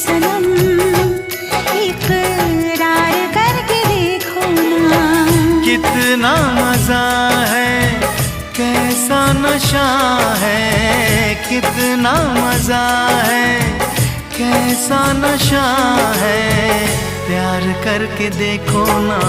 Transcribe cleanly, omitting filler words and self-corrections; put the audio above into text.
सनम, इकरार करके देखो ना। कितना मजा है, कैसा नशा है, कितना मजा है, कैसा नशा है, प्यार करके देखो ना।